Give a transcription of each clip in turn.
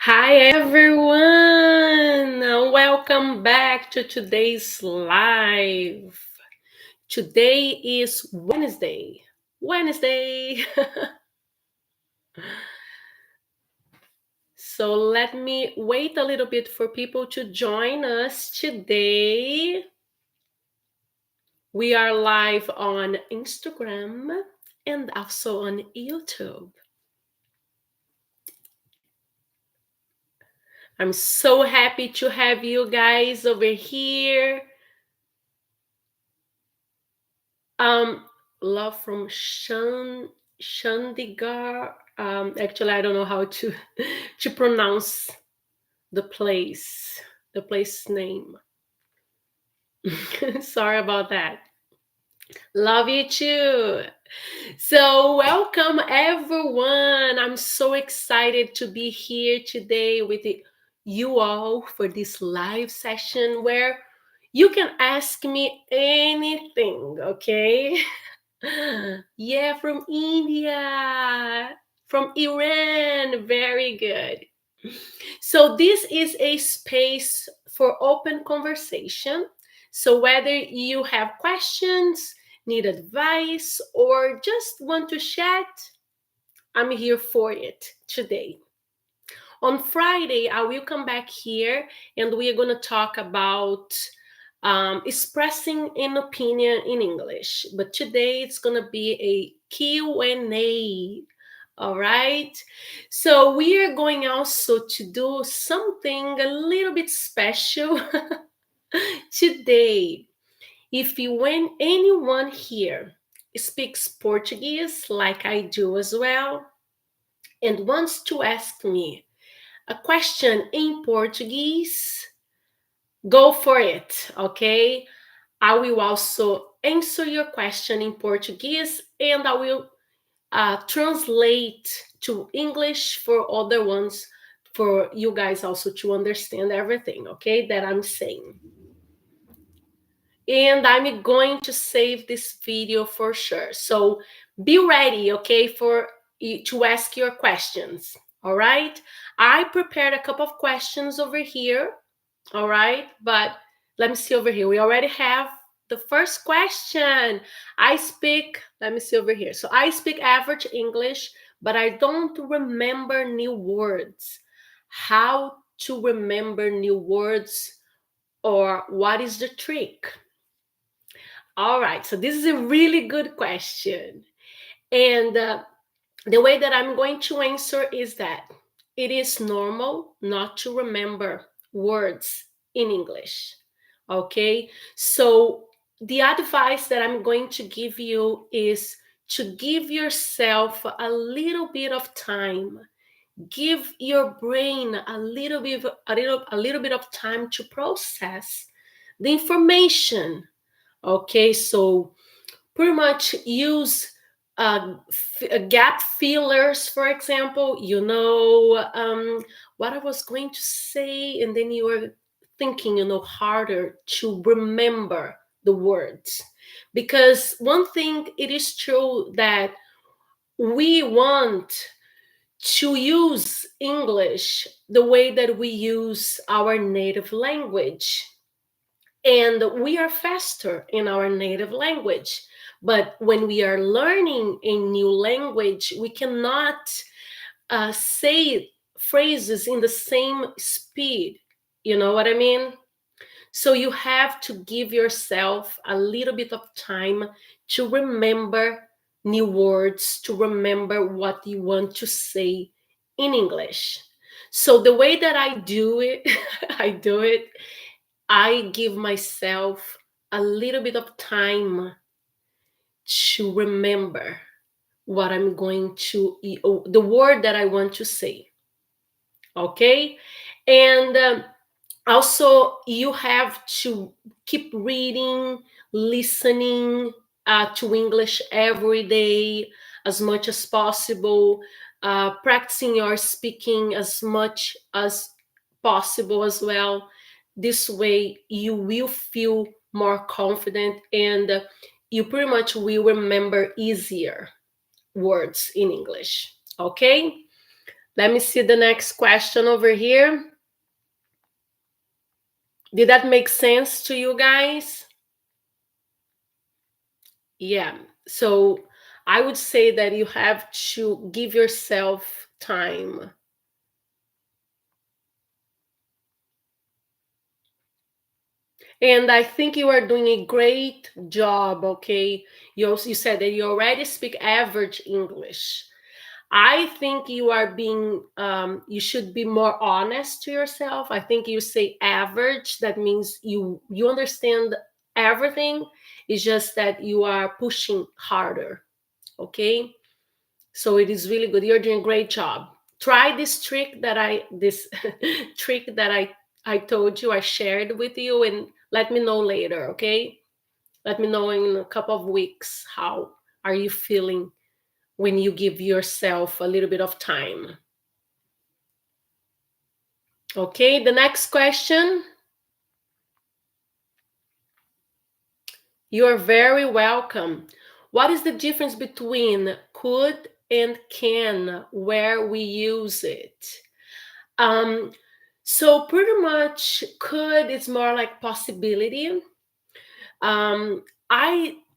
Hi everyone! Welcome back to today's live. Today is Wednesday. Wednesday. So let me wait a little bit for people to join us today. We are live on Instagram and also on YouTube. I'm so happy to have you guys over here. Um, Love from Chandigarh. Actually, I don't know how to to pronounce the place name. Sorry about that. Love you too. So, welcome everyone. I'm so excited to be here today with you all for this live session where you can ask me anything, okay? Yeah, from India, from Iran. Very good. So, this is a space for open conversation. So, whether you have questions, need advice, or just want to chat, I'm here for it today. On Friday, I will come back here and we are going to talk about expressing an opinion in English. But today it's going to be a Q&A. All right. So we are going also to do something a little bit special today. If you when anyone here speaks Portuguese like I do as well and wants to ask me a question in Portuguese, go for it, okay? I will also answer your question in Portuguese and I will translate to English for other ones for you guys also to understand everything, okay, that I'm saying. And I'm going to save this video for sure. So be ready, okay, for to ask your questions. All right. I prepared a couple of questions over here. All right, but let me see over here. We already have the first question. Let me see over here. So I speak average English, but I don't remember new words. How to remember new words or what is the trick? All right, so this is a really good question. And the way that I'm going to answer is that it is normal not to remember words in English. Okay, so the advice that I'm going to give you is to give yourself a little bit of time. Give your brain a little bit of time to process the information. Okay, so pretty much use gap fillers, for example. What I was going to say, and then you are thinking, harder to remember the words. Because one thing, it is true that we want to use English the way that we use our native language, and we are faster in our native language. But when we are learning a new language, we cannot say phrases in the same speed. You know what I mean? So you have to give yourself a little bit of time to remember new words, to remember what you want to say in English. So the way that I do it, I give myself a little bit of time to remember what I'm going to, the word that I want to say. Okay? And also, you have to keep reading, listening to English every day as much as possible, practicing your speaking as much as possible as well. This way, you will feel more confident and you pretty much will remember easier words in English. Okay? Let me see the next question over here. Did that make sense to you guys? Yeah. So I would say that you have to give yourself time. And I think you are doing a great job, okay? You said that you already speak average English. I think you are being, you should be more honest to yourself. I think you say average, that means you understand everything. It's just that you are pushing harder, okay? So it is really good. You're doing a great job. Try this trick that this trick that I told you, I shared with you, and let me know later, okay? Let me know in a couple of weeks how are you feeling when you give yourself a little bit of time. Okay, the next question. You're very welcome. What is the difference between could and can where we use it? Um, so pretty much could is more like possibility.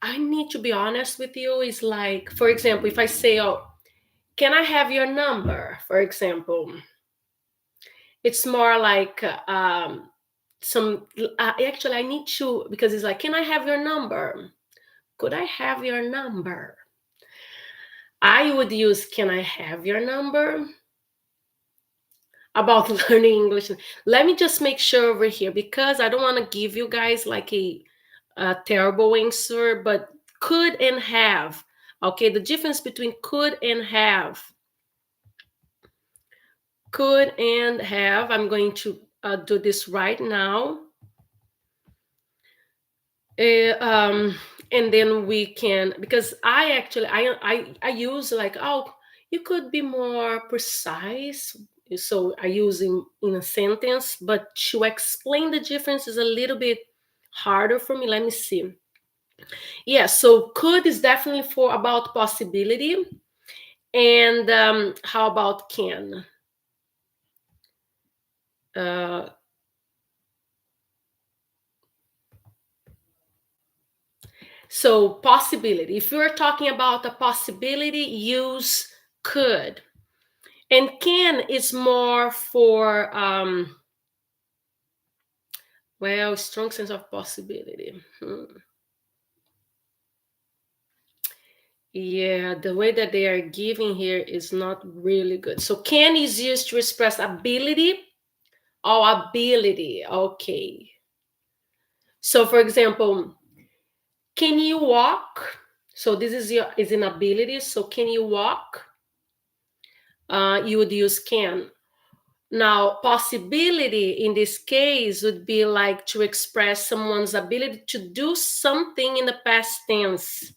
I need to be honest with you. Is like, for example, if I say, "Oh, can I have your number?" For example, it's more like some. Actually, I need to because it's like, "Can I have your number?" Could I have your number? I would use, "Can I have your number?" About learning English. Let me just make sure over here because I don't want to give you guys like a terrible answer, but could and have. Okay, the difference between could and have. Could and have. I'm going to do this right now. Uh, um, and then we can, because I actually I use like, oh, you could be more precise. So I use in a sentence, but to explain the difference is a little bit harder for me. Let me see. Yeah, so could is definitely for about possibility. And how about can? Uh, so possibility. If you're talking about a possibility, use could. And can is more for well, strong sense of possibility. Yeah, the way that they are giving here is not really good. So can is used to express ability or ability. Okay. So for example, can you walk? So this is your is an ability. So can you walk? You would use can. Now, possibility in this case would be like to express someone's ability to do something in the past tense.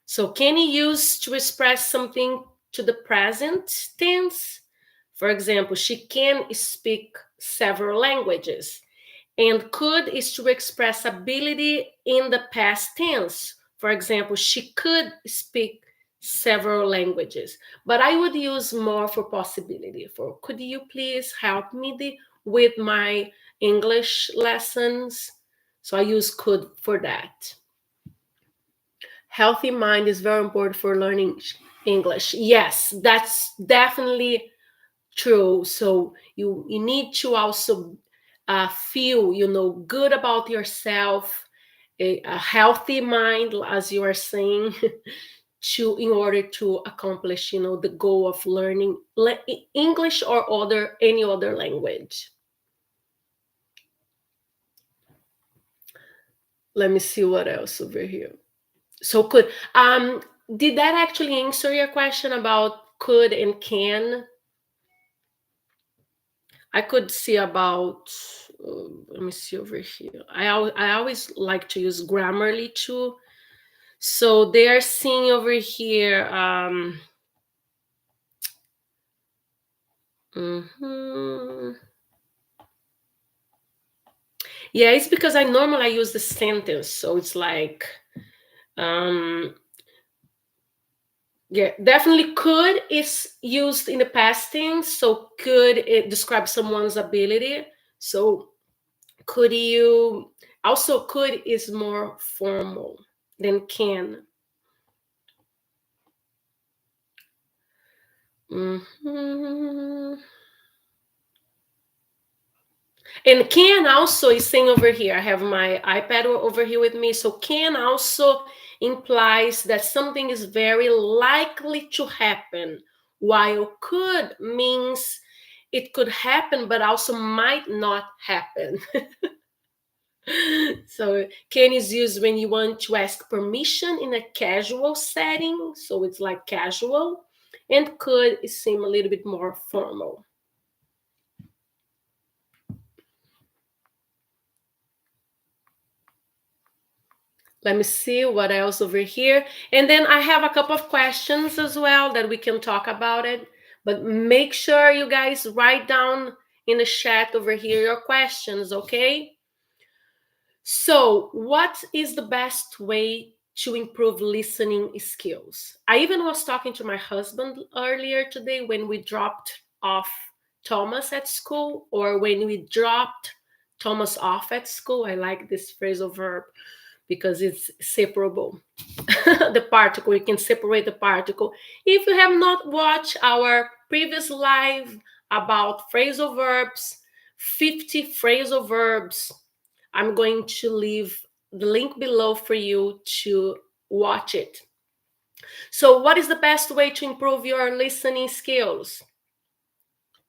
So, can you use to express something to the present tense? For example, she can speak several languages. And could is to express ability in the past tense. For example, she could speak several languages. But I would use more for possibility. For could you please help me with my English lessons? So I use could for that. Healthy mind is very important for learning English. Yes, that's definitely true. So you need to also feel good about yourself, a healthy mind, as you are saying, to in order to accomplish the goal of learning English or any other language. Let me see what else over here. So could did that actually answer your question about could and can? I could see about, let me see over here. I always like to use Grammarly too. So they are seeing over here. Mhm. Yeah, it's because I normally use the sentence. So it's like, um, Yeah, definitely could is used in the past tense. So could it describe someone's ability. So could you also could is more formal than can. Mhm. And can also is saying over here, I have my iPad over here with me. So can also implies that something is very likely to happen, while could means it could happen, but also might not happen. So can is used when you want to ask permission in a casual setting. So it's like casual. And could seem a little bit more formal. Let me see what else over here. And then I have a couple of questions as well that we can talk about it. But make sure you guys write down in the chat over here your questions, okay? So, what is the best way to improve listening skills? I even was talking to my husband earlier today when we dropped off Thomas at school, or when we dropped Thomas off at school. I like this phrasal verb because it's separable. The particle, you can separate the particle. If you have not watched our previous live about phrasal verbs, 50 phrasal verbs, I'm going to leave the link below for you to watch it. So, what is the best way to improve your listening skills?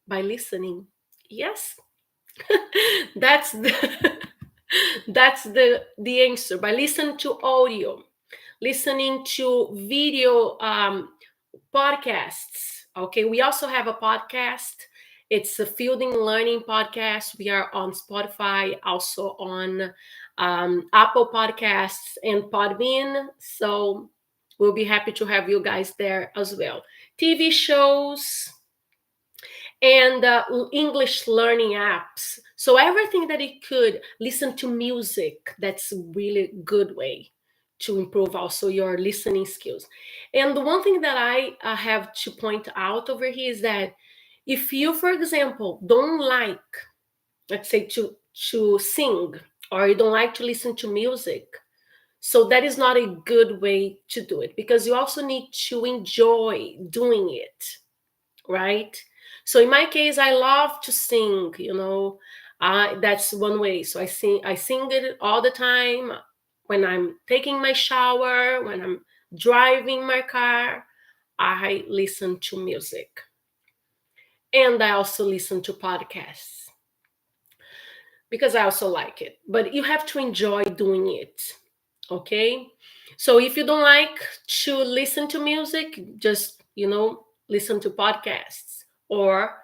By listening. Yes, that's the that's the answer. By listening to audio, listening to video podcasts. Okay, we also have a podcast. It's a Fielding Learning podcast. We are on Spotify, also on Apple Podcasts and Podbean. So we'll be happy to have you guys there as well. TV shows, and English learning apps. So everything that it could listen to music, that's a really good way to improve also your listening skills. And the one thing that I have to point out over here is that if you, for example, don't like, let's say, to sing, or you don't like to listen to music, so that is not a good way to do it, because you also need to enjoy doing it, right? So in my case, I love to sing. That's one way. So I sing it all the time when I'm taking my shower, when I'm driving my car. I listen to music, and I also listen to podcasts because I also like it. But you have to enjoy doing it, okay? So if you don't like to listen to music, just listen to podcasts, or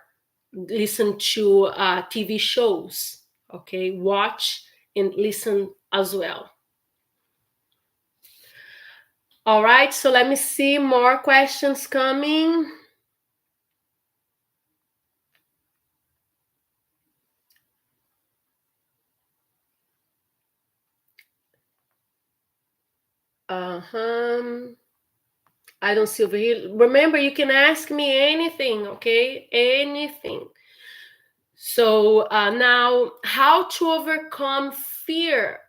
listen to TV shows. Okay, watch and listen as well. All right, so let me see more questions coming. Uh-huh. I don't see over here. Remember, you can ask me anything, okay? Anything. So now, how to overcome fear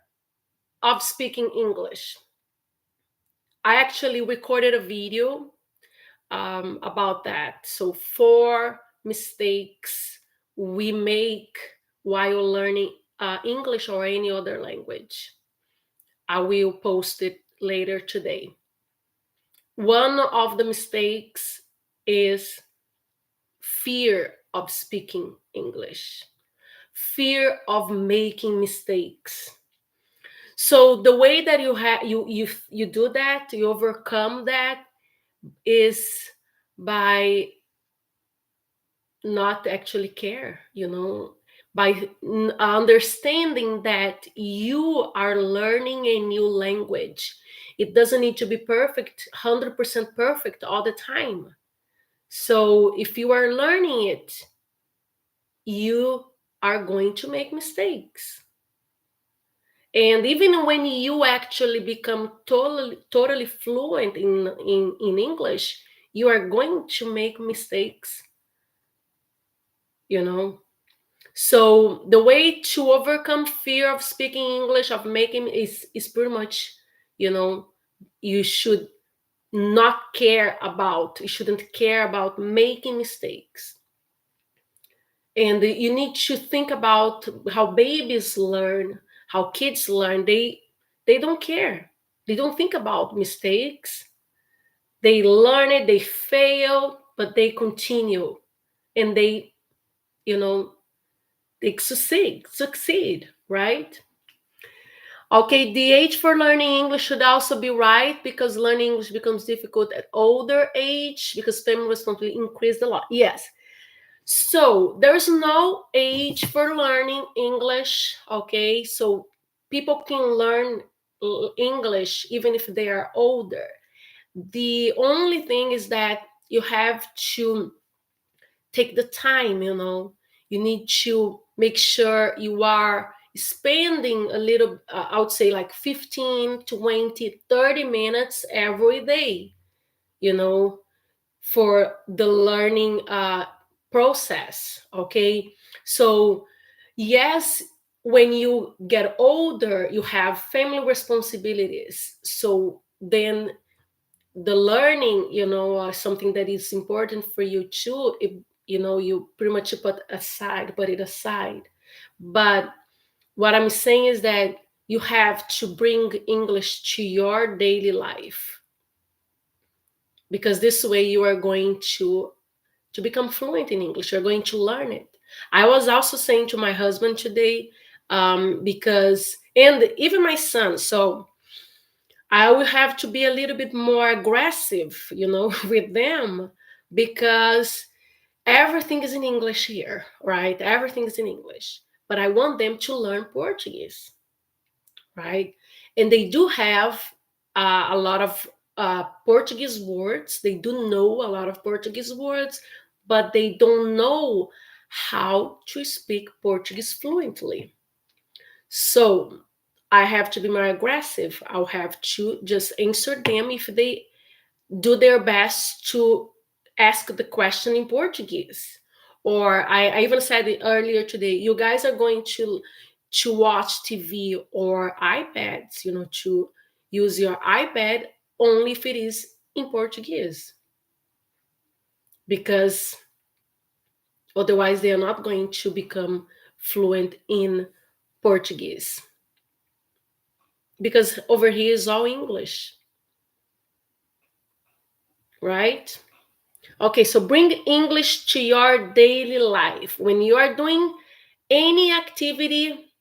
of speaking English? I actually recorded a video about that. So, 4 mistakes we make while learning English or any other language. I will post it later today. One of the mistakes is fear of speaking English, fear of making mistakes. So the way that you do that, you overcome that, is by not actually care, by understanding that you are learning a new language. It doesn't need to be perfect, 100% perfect all the time. So if you are learning it, you are going to make mistakes. And even when you actually become totally fluent in English, you are going to make mistakes, you know. So the way to overcome fear of speaking English, of making, is pretty much, you know, you should not care about, you shouldn't care about making mistakes. And you need to think about how babies learn, how kids learn. They don't care. They don't think about mistakes. They learn it, they fail, but they continue, and they, you know, they succeed, right? Okay, the age for learning English should also be right, because learning English becomes difficult at older age because family responsibility increased a lot. Yes. So there's no age for learning English, okay? So people can learn English even if they are older. The only thing is that you have to take the time, you know. You need to make sure you are spending a little, I would say like 15, 20, 30 minutes every day, you know, for the learning process, okay? So yes, when you get older, you have family responsibilities, so then the learning, you know, something that is important for you too, you know, you pretty much put it aside. But what I'm saying is that you have to bring English to your daily life, because this way you are going to become fluent in English. You're going to learn it. I was also saying to my husband today, because, and even my son, so I will have to be a little bit more aggressive, you know, with them, because everything is in English here, right? Everything is in English. But I want them to learn Portuguese, right? And they do have a lot of Portuguese words. They do know a lot of Portuguese words, but they don't know how to speak Portuguese fluently. So I have to be more aggressive. I'll have to just answer them if they do their best to ask the question in Portuguese. Or I even said it earlier today, you guys are going to watch TV or iPads, you know, to use your iPad only if it is in Portuguese. Because otherwise they are not going to become fluent in Portuguese. Because over here is all English, right? Okay, so bring English to your daily life. When you are doing any activity,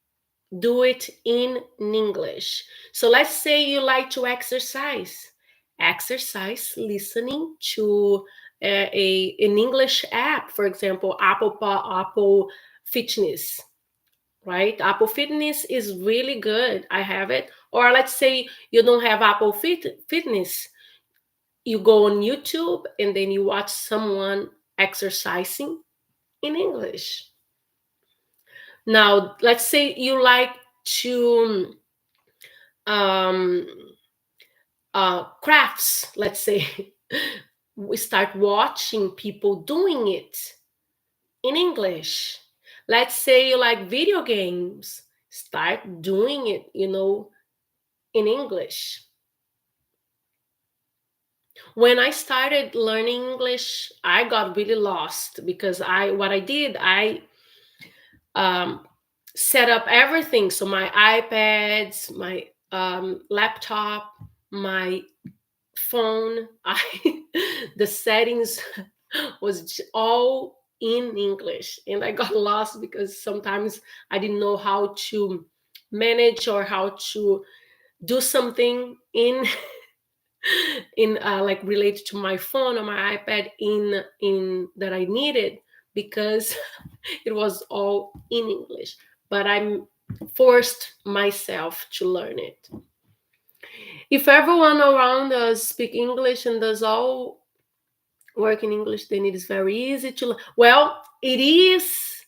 do it in English. So let's say you like to exercise. Exercise listening to an English app, for example, Apple Fitness, right? Apple Fitness is really good. I have it. Or let's say you don't have Fitness, you go on YouTube and then you watch someone exercising in English. Now, let's say you like to um, crafts, let's say. We start watching people doing it in English. Let's say you like video games, start doing it, you know, in English. When I started learning English, I got really lost because I um, set up everything. So my iPads, my laptop, my phone, the settings was all in English, and I got lost because sometimes I didn't know how to manage or how to do something in in like related to my phone or my iPad in that I needed, because it was all in English. But I'm forced myself to learn it. If everyone around us speak English and does all work in English, then it is very easy to well, it is,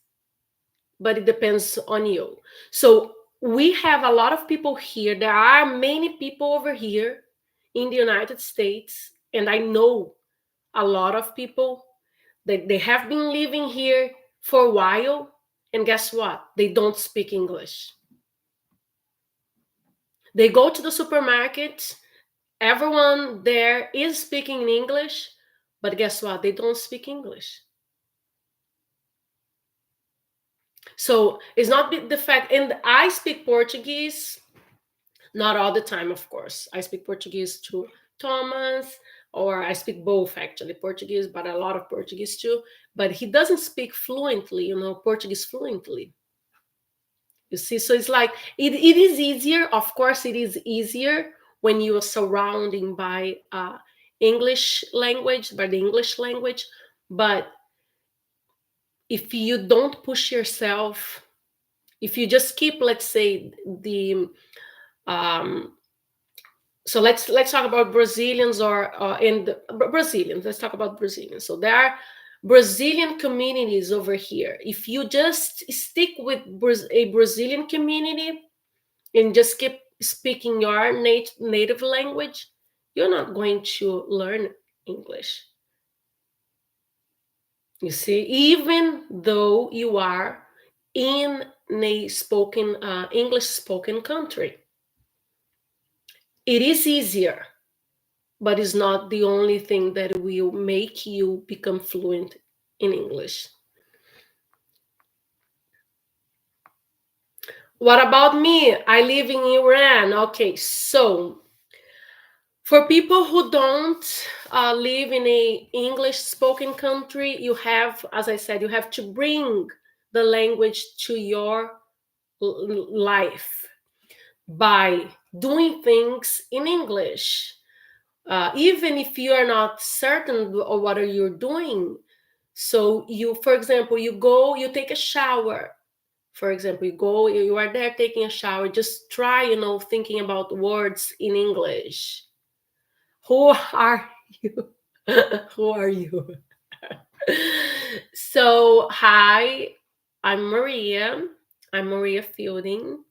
but it depends on you. So we have a lot of people here. There are many people over here in the United States, and I know a lot of people that they have been living here for a while, and guess what? They don't speak English. They go to the supermarket, everyone there is speaking in English, but guess what? They don't speak English. So it's not the fact, and I speak Portuguese, not all the time, of course. I speak Portuguese to Thomas, or I speak both actually, Portuguese, but a lot of Portuguese too. But he doesn't speak fluently, Portuguese fluently. You see, so it's like it is easier. Of course, it is easier when you are surrounding by English language, by the English language. But if you don't push yourself, if you just keep, let's say, the um, so let's talk about Brazilians or in the Brazilians. Let's talk about Brazilians. So there are Brazilian communities over here. If you just stick with a Brazilian community and just keep speaking your native language, you're not going to learn English. You see, even though you are in a spoken English spoken country, it is easier, but it's not the only thing that will make you become fluent in English. What about me? I live in Iran. Okay, so for people who don't live in a English spoken country, you have, as I said, you have to bring the language to your life by doing things in English. Even if you are not certain of what you're doing. So you, for example, you take a shower. For example, you are there taking a shower. Just try, thinking about words in English. Who are you? Who are you? So, hi, I'm Maria. I'm Maria Fielding.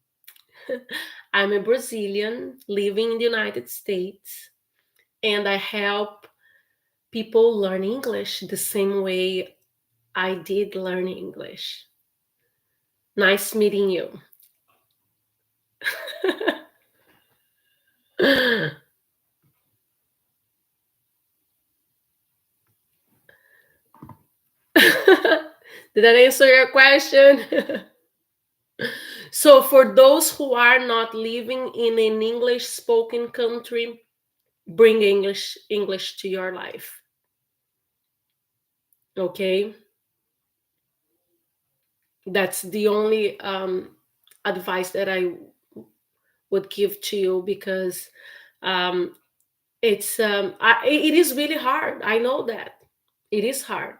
I'm a Brazilian living in the United States, and I help people learn English the same way I did learn English. Nice meeting you. Did that answer your question? So, for those who are not living in an English spoken country, bring English to your life. Okay? That's the only advice that I would give to you, because um, it is really hard. I know that it is hard,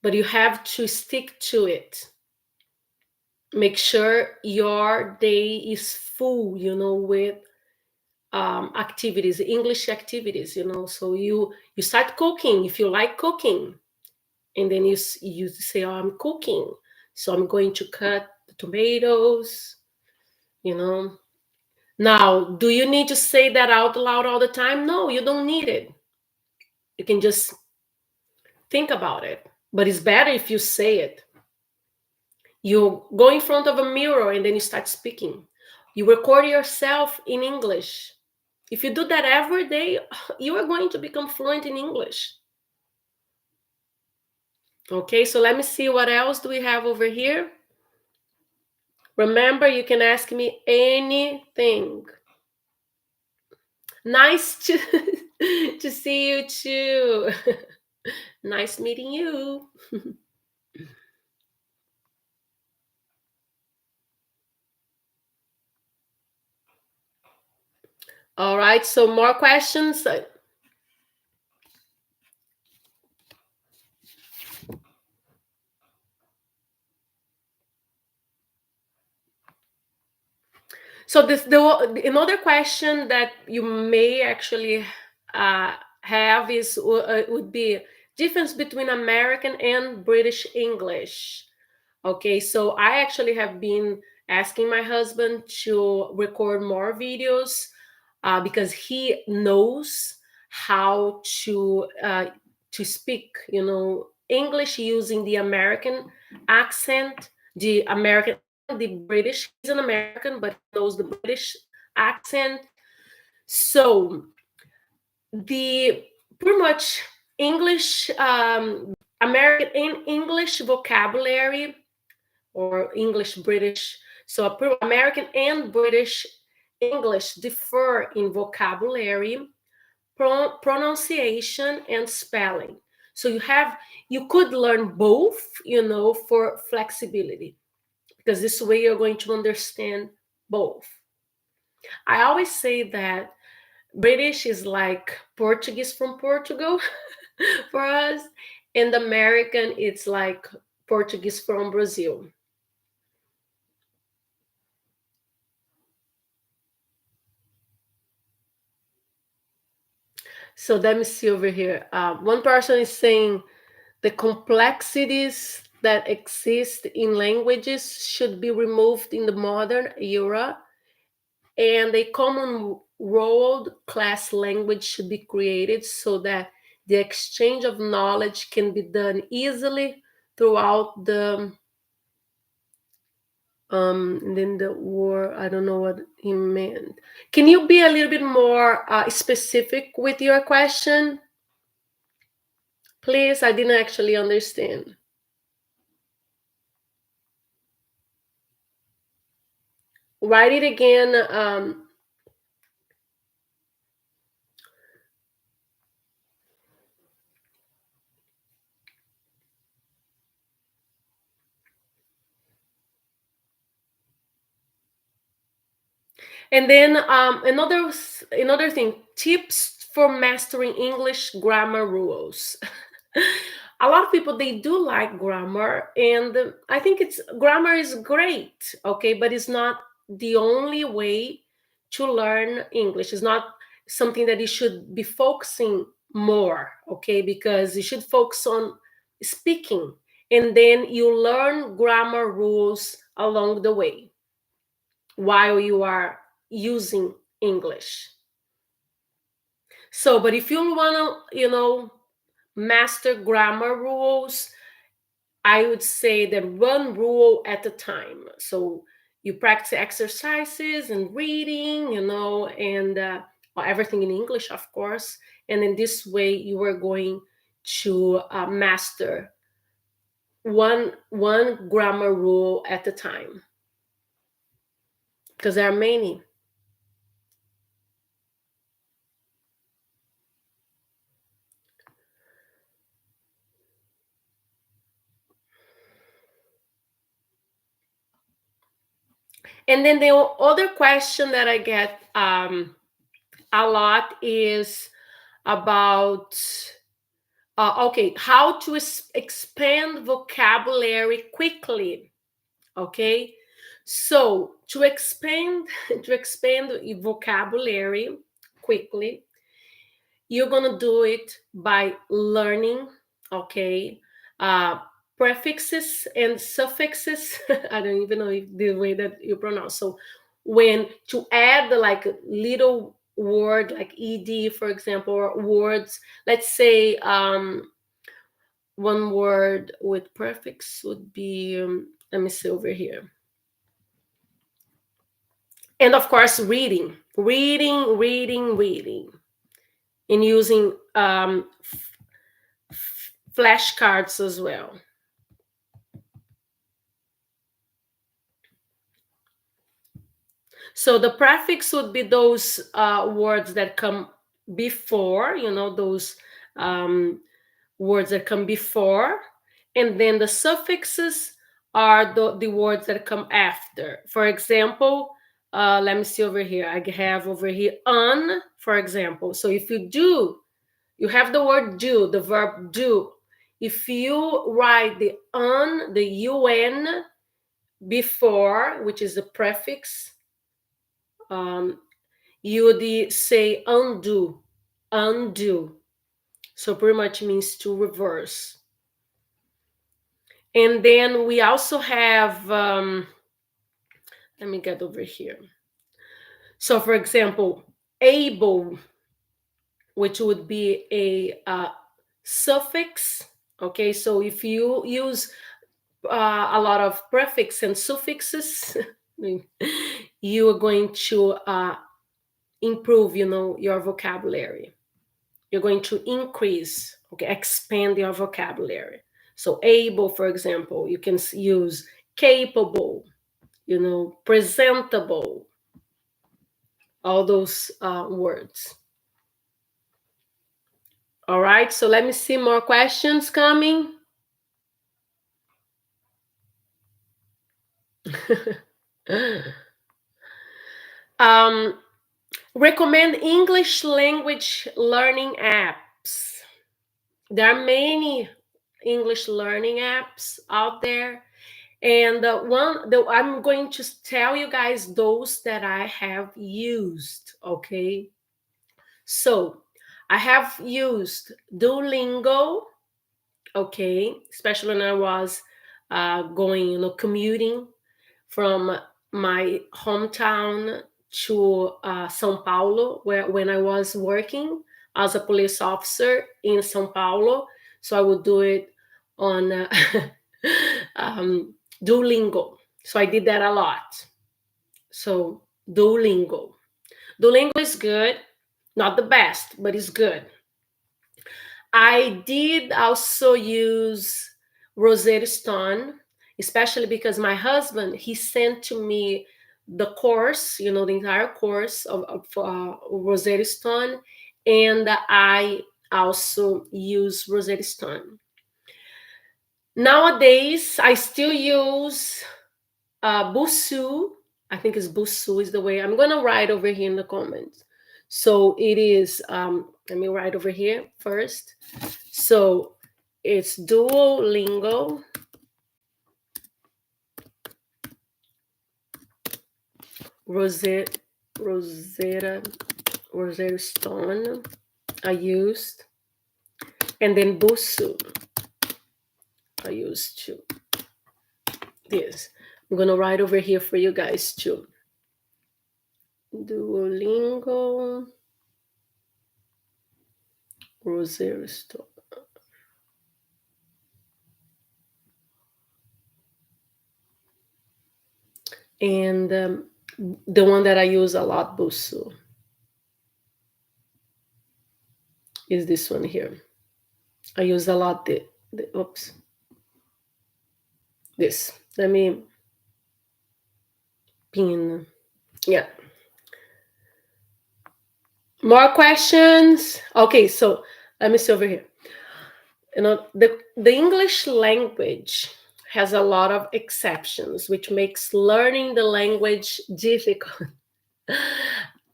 but you have to stick to it. Make sure your day is full, with activities, English activities, so you start cooking if you like cooking, and then you say, oh, I'm cooking, so I'm going to cut the tomatoes. Now, do you need to say that out loud all the time? No, you don't need it. You can just think about it, but it's better if you say it. You go in front of a mirror and then you start speaking. You record yourself in English. If you do that every day, you are going to become fluent in English. Okay, so let me see what else do we have over here. Remember, you can ask me anything. Nice to to see you too. Nice meeting you. All right, so more questions. So another question that you may actually have is would be difference between American and British English. Okay, so I actually have been asking my husband to record more videos because he knows how to speak, English using the American accent, the American and the British. He's an American, but he knows the British accent. So the pretty much English, American and English vocabulary, or English British. So American and British English differ in vocabulary, pronunciation, and spelling. So you could learn both, for flexibility, because this way you're going to understand both. I always say that British is like Portuguese from Portugal for us, and American it's like Portuguese from Brazil. So let me see over here. One person is saying the complexities that exist in languages should be removed in the modern era, and a common world class language should be created so that the exchange of knowledge can be done easily throughout the and then the war. I don't know what he meant. Can you be a little bit more specific with your question, please? I didn't actually understand. Write it again. And then another thing, tips for mastering English grammar rules. A lot of people, they do like grammar, and I think it's grammar is great, okay, but it's not the only way to learn English. It's not something that you should be focusing more, okay, because you should focus on speaking, and then you learn grammar rules along the way while you are using English. So, but if you want to, master grammar rules, I would say that one rule at a time. So you practice exercises and reading, and well, everything in English, of course. And in this way, you are going to master one grammar rule at a time, because there are many. And then the other question that I get a lot is about okay, how to expand vocabulary quickly. Okay, so to expand to expand vocabulary quickly, you're gonna do it by learning, okay, uh, prefixes and suffixes. I don't even know if the way that you pronounce. So when to add the like little word like ed, for example, or words, let's say one word with prefix would be let me see over here. And of course, reading, and using flashcards as well. So the prefix would be those words that come before, those words that come before, and then the suffixes are the words that come after. For example, let me see over here. I have over here on, for example. So if you have the word do, the verb do. If you write the on, the un before, which is the prefix, you would say undo. So pretty much means to reverse. And then we also have Let me get over here. So, for example, able, which would be a suffix. Okay, so if you use a lot of prefix and suffixes, you are going to improve, your vocabulary. You're going to increase, okay, expand your vocabulary. So able, for example, you can use capable, presentable, all those words. All right, so let me see more questions coming. um, recommend English language learning apps. There are many English learning apps out there. And I'm going to tell you guys those that I have used, okay? So I have used Duolingo, okay, especially when I was going, commuting from my hometown to São Paulo, where when I was working as a police officer in São Paulo. So I would do it on Duolingo. So I did that a lot. So Duolingo. Duolingo is good, not the best, but it's good. I did also use Rosetta Stone, especially because my husband, he sent to me the course, the entire course of Rosetta Stone, and I also use Rosetta Stone. Nowadays, I still use Busuu. I think it's Busuu is the way. I'm going to write over here in the comments. So it is, let me write over here first. So it's Duolingo, Rosetta Stone, I used, and then Busuu, I used too. This. I'm going to write over here for you guys too. Duolingo, Rosetta Stone. And the one that I use a lot, Busuu, is this one here. I use a lot oops. This. Let me pin. Yeah. More questions? Okay, so let me see over here. The English language has a lot of exceptions, which makes learning the language difficult.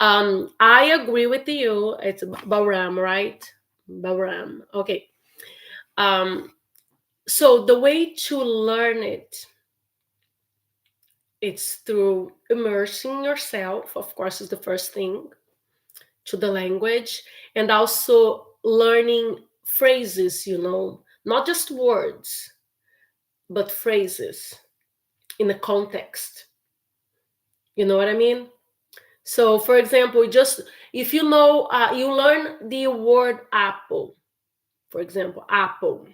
I agree with you. It's Baram, right? Baram. Okay. So the way to learn it's through immersing yourself, of course, is the first thing, to the language, and also learning phrases, not just words, but phrases in a context. You know what I mean? So, for example, just if you learn the word apple, for example, apple.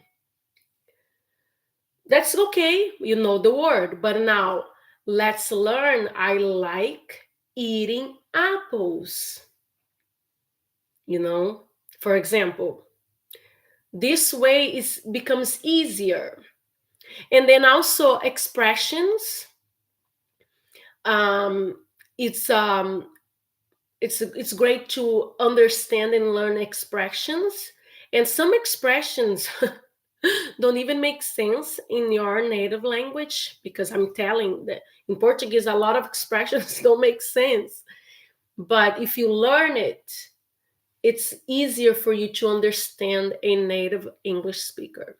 That's okay, you know the word, but now let's learn I like eating apples. For example, this way becomes easier. And then also expressions. It's great to understand and learn expressions, and some expressions don't even make sense in your native language, because I'm telling that in Portuguese a lot of expressions don't make sense, but if you learn it, it's easier for you to understand a native English speaker.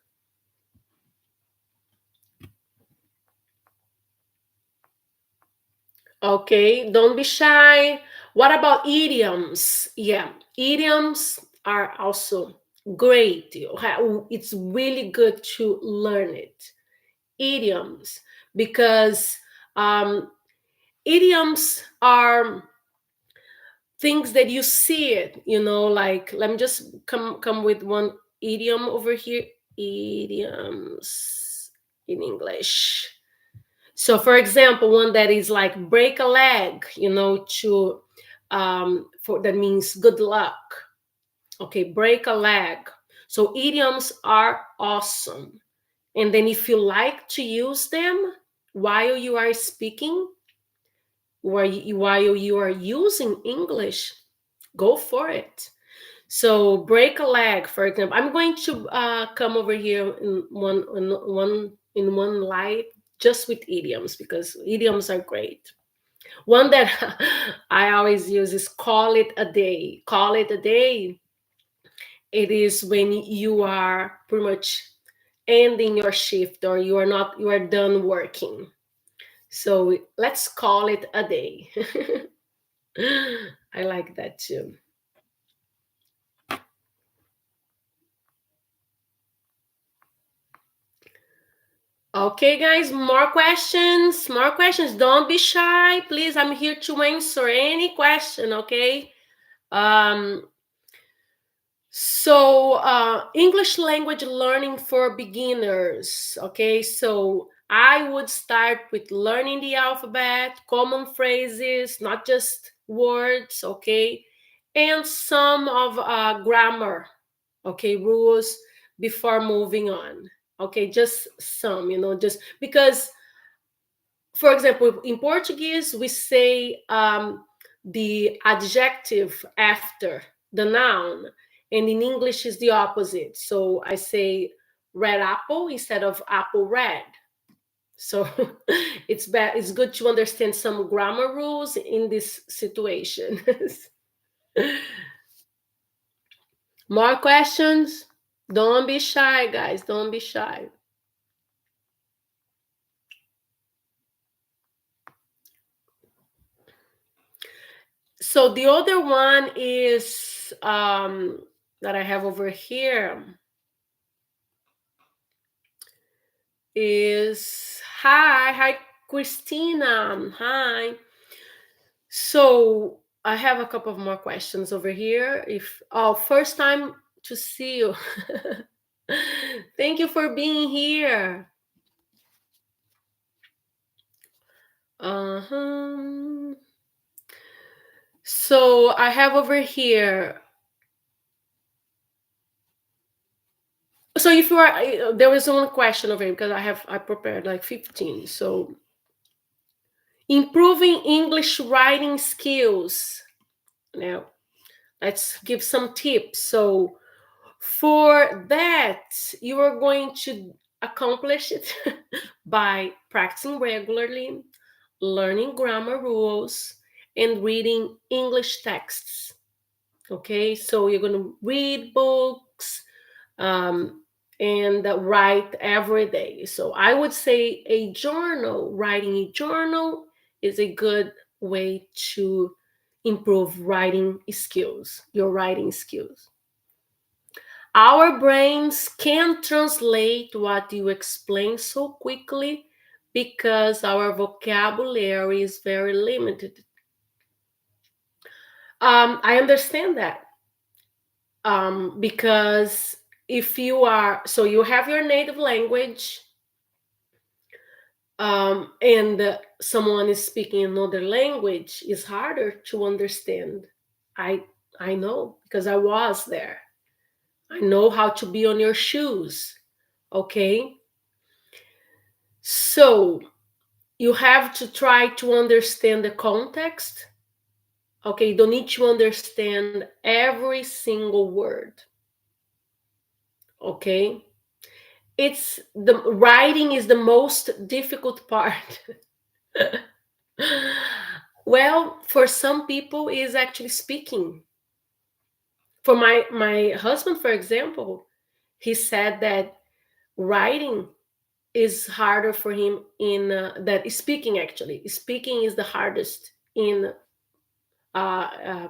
Okay, don't be shy. What about idioms? Yeah, idioms are also great. It's really good to learn it. Idioms, because Idioms are things that you see it, like, let me just come with one idiom over here. Idioms in English. So for example, one that is like break a leg, to for that means good luck. Okay, break a leg. So idioms are awesome. And then if you like to use them while you are speaking, while you are using English, go for it. So break a leg, for example. I'm going to come over here in one live just with idioms, because idioms are great. One that I always use is call it a day. Call it a day. It is when you are pretty much ending your shift, or you are done working. So let's call it a day. I like that too. Okay, guys, more questions. More questions. Don't be shy, please. I'm here to answer any question. Okay. Um, English language learning for beginners. Okay, so I would start with learning the alphabet, common phrases, not just words. Okay, and some of grammar. Okay, rules before moving on. Okay, just some. Just because, for example, in Portuguese, we say the adjective after the noun, and in English is the opposite. So I say red apple instead of apple red. So it's good to understand some grammar rules in this situation. More questions? Don't be shy, guys. Don't be shy. So the other one is that I have over here is hi Christina, hi. So I have a couple of more questions over here. If first time to see you. Thank you for being here. Uh-huh. So I have over here. So if you are, there was one question over here because I prepared like 15. So improving English writing skills. Now let's give some tips. So for that, you are going to accomplish it by practicing regularly, learning grammar rules, and reading English texts. Okay, so you're going to read books, um, and write every day. So I would say writing a journal is a good way to improve writing skills, your writing skills. Our brains can't translate what you explain so quickly because our vocabulary is very limited. I understand that, because if you are, so you have your native language, and someone is speaking another language, is harder to understand. I I know because I was there. I know how to be on your shoes. Okay, so you have to try to understand the context. Okay, you don't need to understand every single word. Okay, it's the writing is the most difficult part. Well, for some people is actually speaking. For my husband, for example, he said that writing is harder for him in that speaking, actually speaking is the hardest in uh, uh,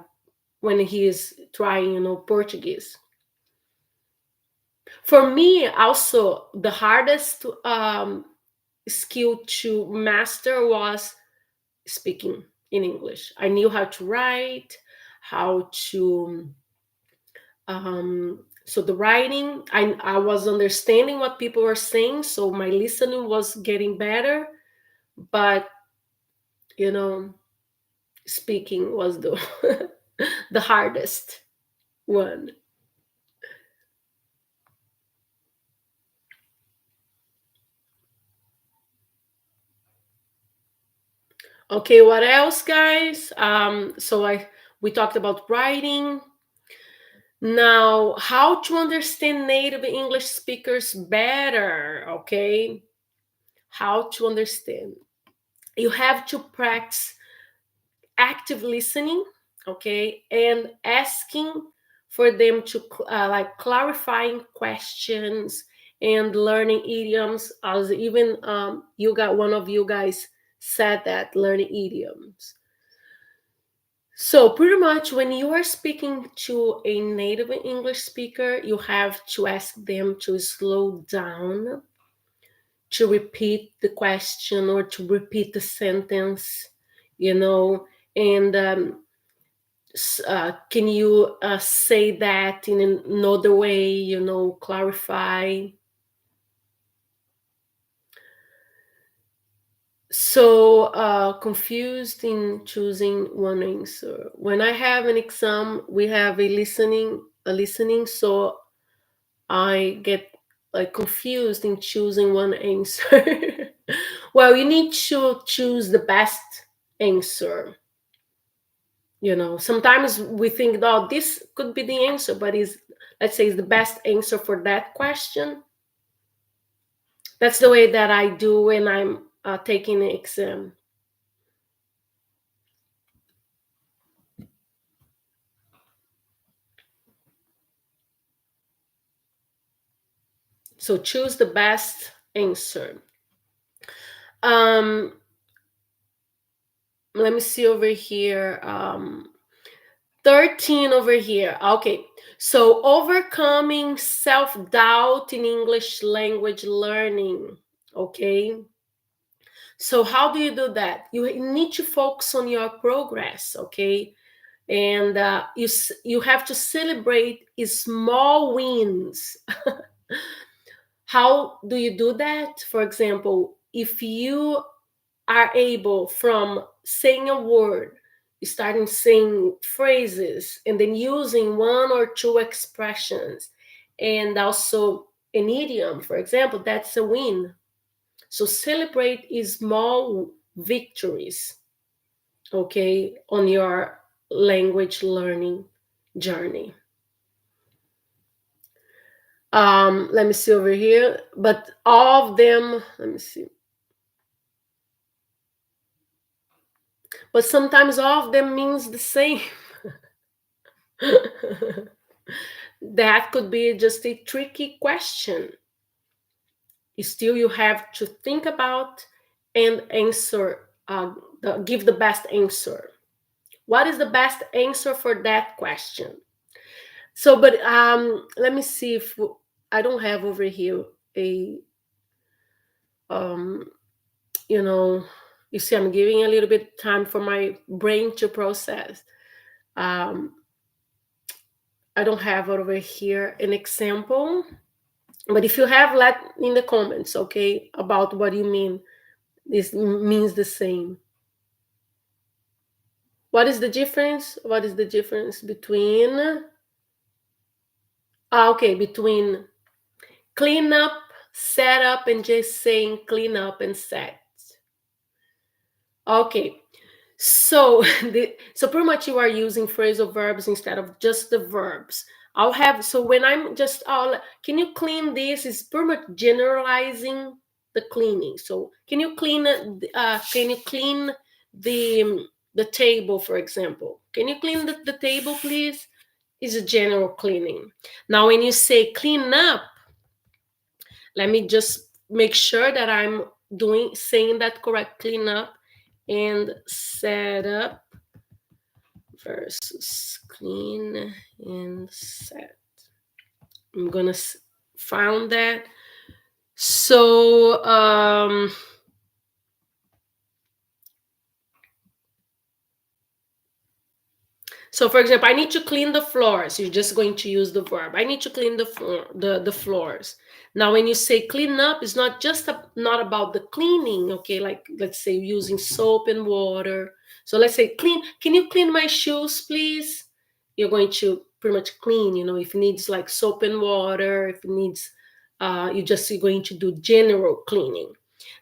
when he is trying, Portuguese. For me, also the hardest skill to master was speaking in English. I knew how to write, how to so the writing, I was understanding what people were saying, so my listening was getting better, but you know, speaking was the the hardest one. Okay, what else, guys? So I we talked about writing. Now, how to understand native English speakers better, okay? How to understand. You have to practice active listening, okay, and asking for them to like clarifying questions and learning idioms. As even you got one of you guys said that learning idioms. So pretty much when you are speaking to a native English speaker, you have to ask them to slow down, to repeat the question or to repeat the sentence, you know, and can you say that in another way, you know, clarify. So confused in choosing one answer. When I have an exam, we have a listening, so I get like confused in choosing one answer. Well, you need to choose the best answer. You know, sometimes we think, oh, this could be the answer, but is, let's say, is the best answer for that question. That's the way that I do when I'm taking an exam. So choose the best answer. Um, Let me see over here. 13 over here. Okay. So overcoming self-doubt in English language learning. Okay. So how do you do that? You need to focus on your progress, okay? And you have to celebrate small wins. How do you do that? For example, if you are able from saying a word, starting saying phrases, and then using one or two expressions, and also an idiom, for example, that's a win. So celebrate small victories, okay, on your language learning journey. Let me see over here. But all of them, let me see. But sometimes all of them means the same. That could be just a tricky question. Still, you have to think about and answer, give the best answer. What is the best answer for that question? So, but let me see if I don't have over here a, um, you know, you see, I'm giving a little bit time for my brain to process. Um, I don't have over here an example, but if you have, let in the comments, okay, about what you mean. This means the same. What is the difference? What is the difference between? Okay, between clean up, set up, and just saying clean up and set. Okay, so so pretty much you are using phrasal verbs instead of just the verbs. I'll have, so when I'm just, can you clean this? Is pretty much generalizing the cleaning. So can you clean the table, for example? Can you clean the table, please? Is a general cleaning. Now, when you say clean up, let me just make sure that I'm saying that correct. Clean up and set up versus clean and set. I'm gonna found that. So So for example, I need to clean the floors. You're just going to use the verb. I need to clean the floor, the floors. Now, when you say clean up, it's not just not about the cleaning, okay? Like let's say using soap and water. So let's say clean. Can you clean my shoes, please? You're going to pretty much clean. You know, if it needs like soap and water, if it needs, you're going to do general cleaning.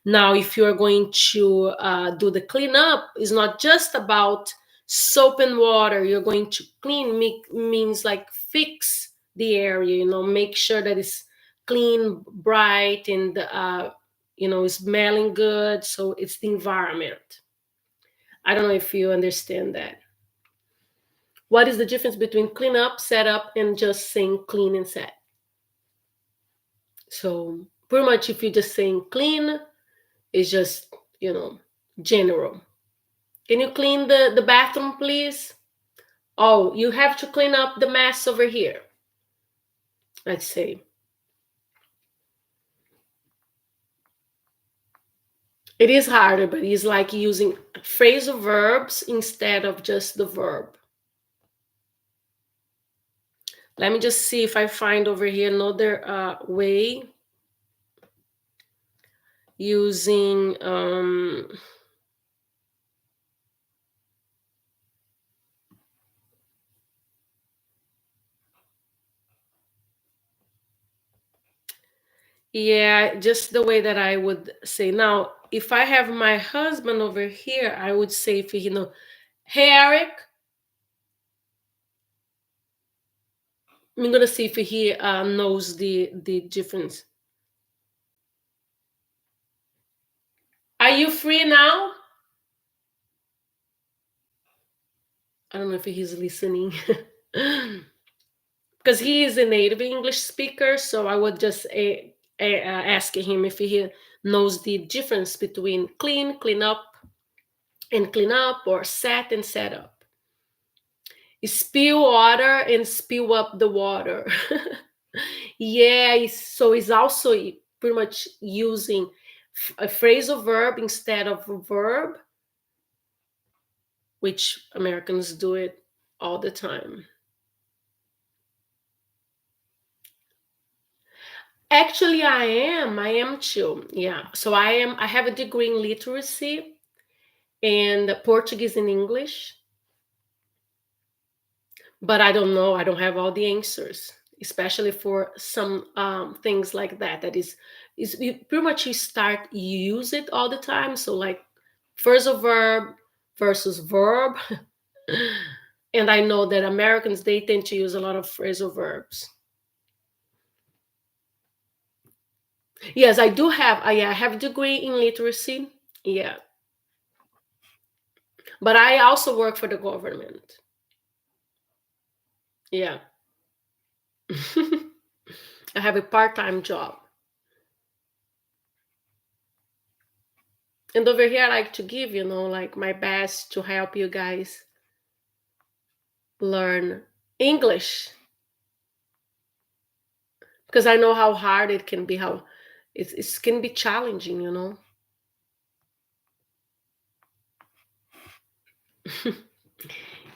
Now, if you're going to do the cleanup, it's not just about soap and water. You're going to clean means like fix the area, you know, make sure that it's clean, bright, and smelling good. So it's the environment. I don't know if you understand that. What is the difference between clean up, set up, and just saying clean and set? So pretty much if you're just saying clean, it's just, general. Can you clean the bathroom, please? Oh, you have to clean up the mess over here. Let's say. It is harder, but it's like using phrasal verbs instead of just the verb. Let me just see if I find over here another way using yeah, just the way that I would say. Now, if I have my husband over here, I would say, if hey Eric, I'm gonna see if he knows the difference. Are you free now? I don't know if he's listening. Because he is a native English speaker, so I would just ask him if he knows the difference between clean, clean up, and clean up, or set and set up. Spill water and spill up the water. Yeah, so it's also pretty much using a phrasal verb instead of a verb, which Americans do it all the time. Actually, I am too. Yeah. So I have a degree in literacy and Portuguese and English, but I don't know. I don't have all the answers, especially for some things like that. Is pretty much you start, you use it all the time. So like phrasal verb versus verb. And I know that Americans, they tend to use a lot of phrasal verbs. Yes, I do have. I have a degree in literacy. Yeah, but I also work for the government. Yeah. I have a part-time job. And over here, I like to give, like my best to help you guys learn English. Because I know how hard it can be, how it can be challenging.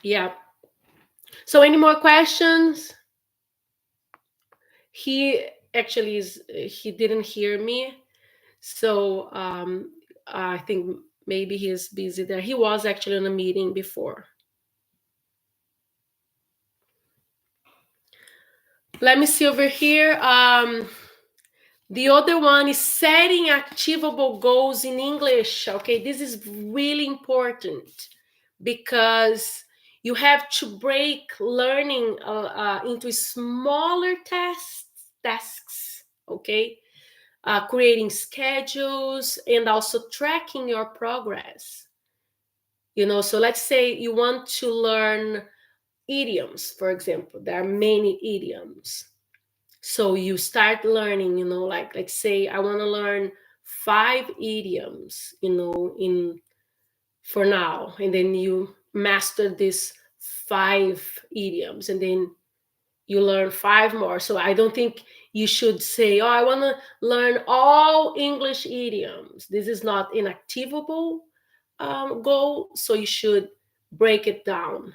Yeah. So any more questions? He actually he didn't hear me. So I think maybe he's busy there. He was actually in a meeting before. Let me see over here. The other one is setting achievable goals in English. Okay, this is really important because you have to break learning into smaller tasks. Okay, creating schedules and also tracking your progress. So let's say you want to learn idioms, for example. There are many idioms. So you start learning, like say I want to learn 5 idioms, in for now, and then you master this 5 idioms, and then you learn 5 more. So I don't think you should say, oh, I want to learn all English idioms. This is not an achievable goal, so you should break it down.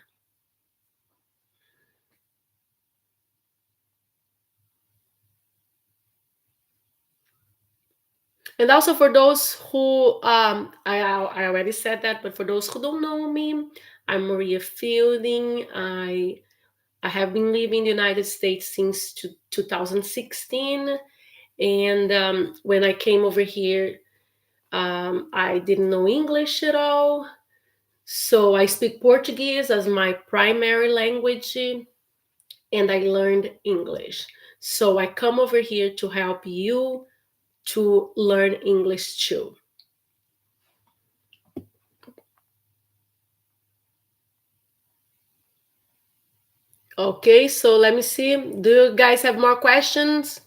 And also for those who, I already said that, but for those who don't know me, I'm Maria Fielding. I have been living in the United States since 2016. And when I came over here, I didn't know English at all. So I speak Portuguese as my primary language, and I learned English. So I come over here to help you to learn English too. Okay, so let me see. Do you guys have more questions?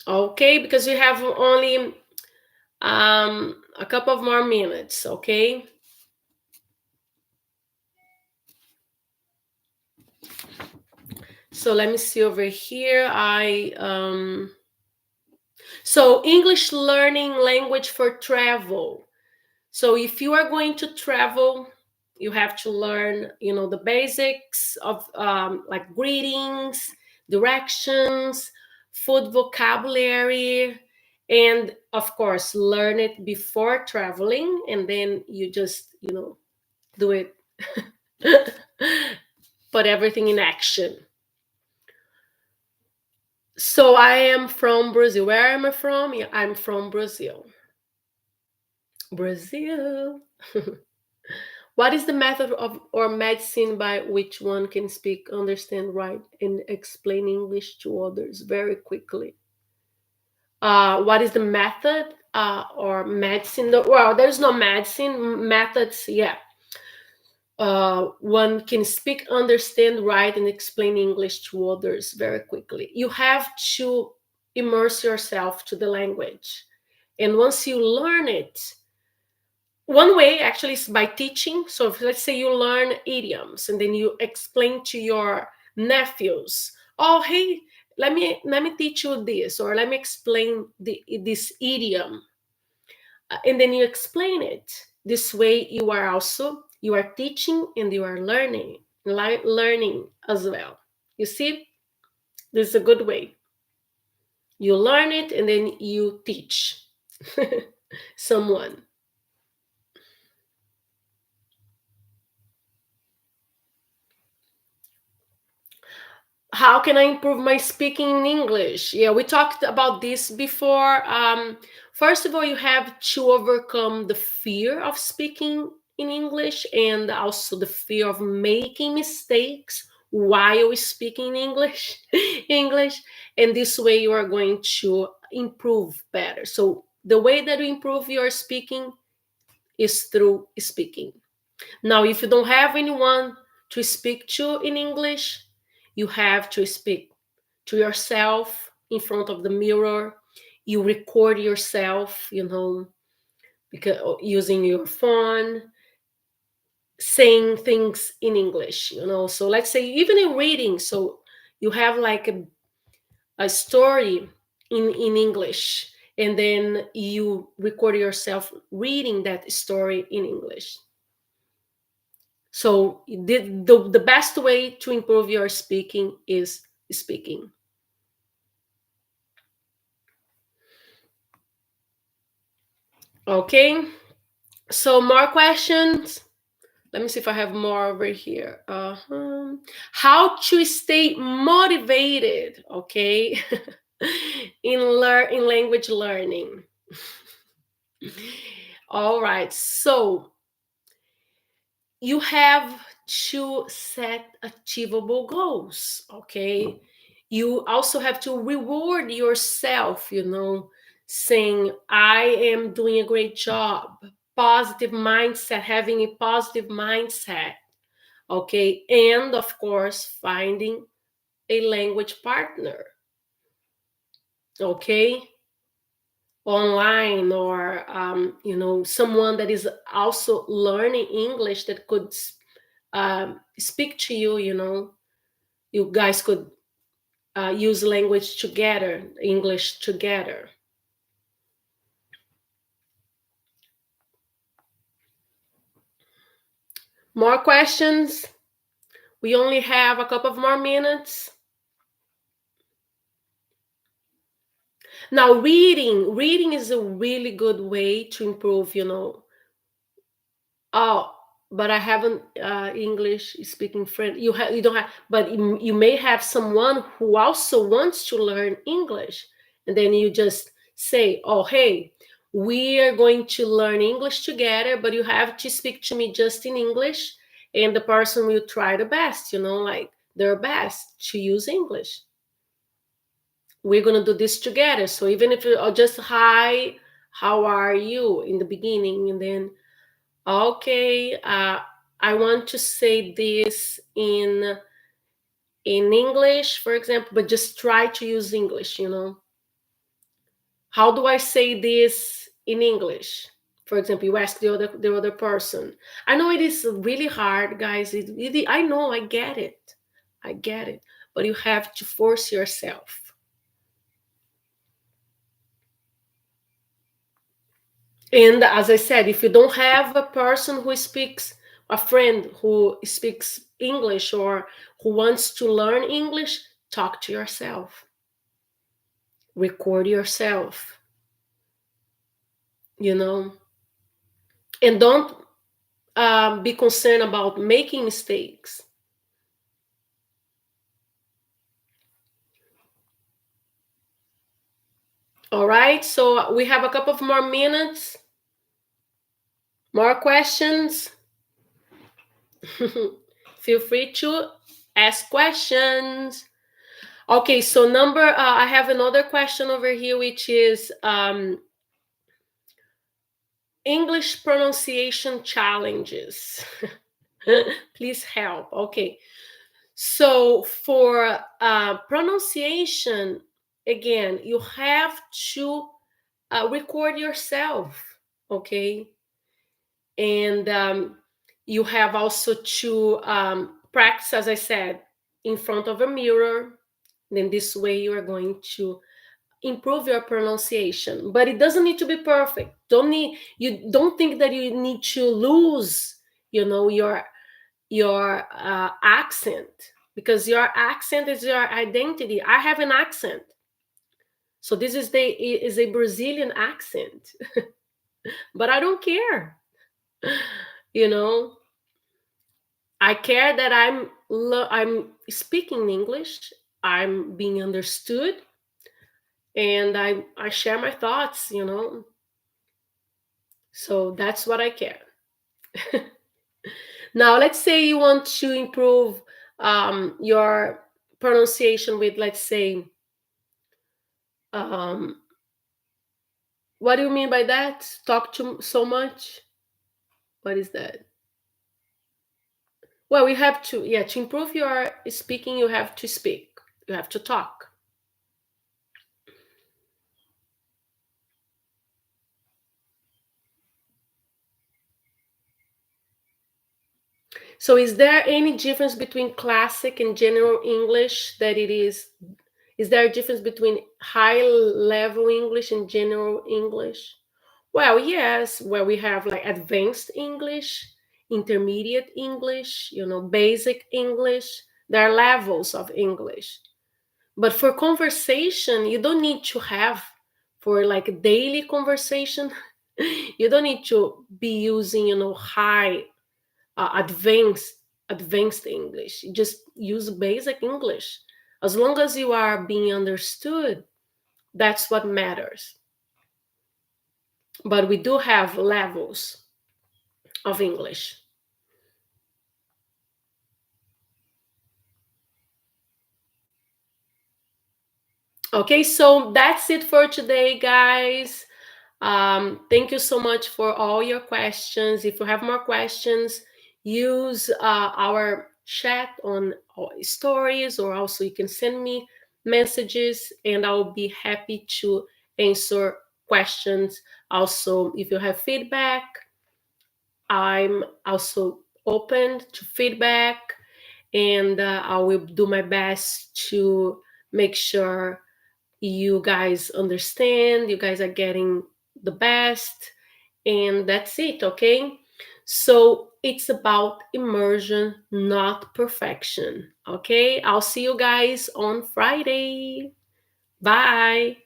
Okay, because we have only a couple of more minutes, okay? So let me see over here. So English learning language for travel. So if you are going to travel, you have to learn, the basics of like greetings, directions, food vocabulary, and of course, learn it before traveling, and then you just, do it, put everything in action. So I am from Brazil. Where am I from? Yeah, I'm from Brazil. Brazil. What is the method of or medicine by which one can speak, understand, write, and explain English to others very quickly? What is the method or medicine? Well, there's no medicine methods. Yeah, one can speak, understand, write, and explain English to others very quickly. You have to immerse yourself to the language, and once you learn it, one way actually is by teaching. So if, let's say you learn idioms and then you explain to your nephews, oh hey, let me teach you this, or let me explain this idiom. And then you explain it. This way you are teaching and you are learning as well. You see, this is a good way. You learn it and then you teach someone. How can I improve my speaking in English? Yeah, we talked about this before. First of all, you have to overcome the fear of speaking in English and also the fear of making mistakes while speaking English. English, and this way you are going to improve better. So the way that you improve your speaking is through speaking. Now, if you don't have anyone to speak to in English, you have to speak to yourself in front of the mirror. You record yourself, because using your phone, saying things in English, So let's say even in reading, so you have like a story in English, and then you record yourself reading that story in English. So the best way to improve your speaking is speaking. Okay, so more questions. Let me see if I have more over here. How to stay motivated, okay, in language learning. All right, so you have to set achievable goals, okay? You also have to reward yourself, saying, I am doing a great job. Positive mindset, having a positive mindset, okay? And of course, finding a language partner, okay? Online, or someone that is also learning English that could speak to you. You guys could use language together, English together. More questions? We only have a couple of more minutes. Now, reading is a really good way to improve, Oh, but I haven't English speaking friend. You don't have, but you may have someone who also wants to learn English, and then you just say, "Oh, hey, we are going to learn English together, but you have to speak to me just in English, and the person will try the best, like their best to use English. We're gonna do this together. So even if you just hi, how are you in the beginning, and then okay, I want to say this in English, for example, but just try to use English. How do I say this in English? For example, you ask the other person. I know it is really hard, guys. I know, I get it. I get it. But you have to force yourself. And as I said, if you don't have a person who speaks, a friend who speaks English or who wants to learn English, talk to yourself, record yourself, you know, and don't be concerned about making mistakes. All right, so we have a couple of more minutes, more questions. Feel free to ask questions. Okay, so I have another question over here, which is English pronunciation challenges. Please help. Okay, so for pronunciation, again, you have to record yourself, okay? And you have also to practice, as I said, in front of a mirror. Then this way you are going to improve your pronunciation, but it doesn't need to be perfect. You don't think that you need to lose your accent, because your accent is your identity. I have an accent, so this is a Brazilian accent. But I don't care. you know I care that I'm speaking English, I'm being understood, and I share my thoughts. So that's what I care. Now, let's say you want to improve your pronunciation with, let's say, um, what do you mean by that? Talk to so much? What is that? Well, we have to, yeah, to improve your speaking, you have to speak, you have to talk. So, is there any difference between classic and general English that it is? Is there a difference between high level English and general English? Well, yes. Well, we have like advanced English, intermediate English, basic English. There are levels of English. But for conversation, you don't need to have, for like daily conversation, you don't need to be using, high, advanced English. You just use basic English. As long as you are being understood, that's what matters. But we do have levels of English. Okay, so that's it for today, guys. Thank you so much for all your questions. If you have more questions, use our chat on our stories, or also you can send me messages, and I'll be happy to answer questions. Also, if you have feedback, I'm also open to feedback, and I will do my best to make sure you guys understand, you guys are getting the best, and that's it, okay? So it's about immersion, not perfection, okay? I'll see you guys on Friday. Bye.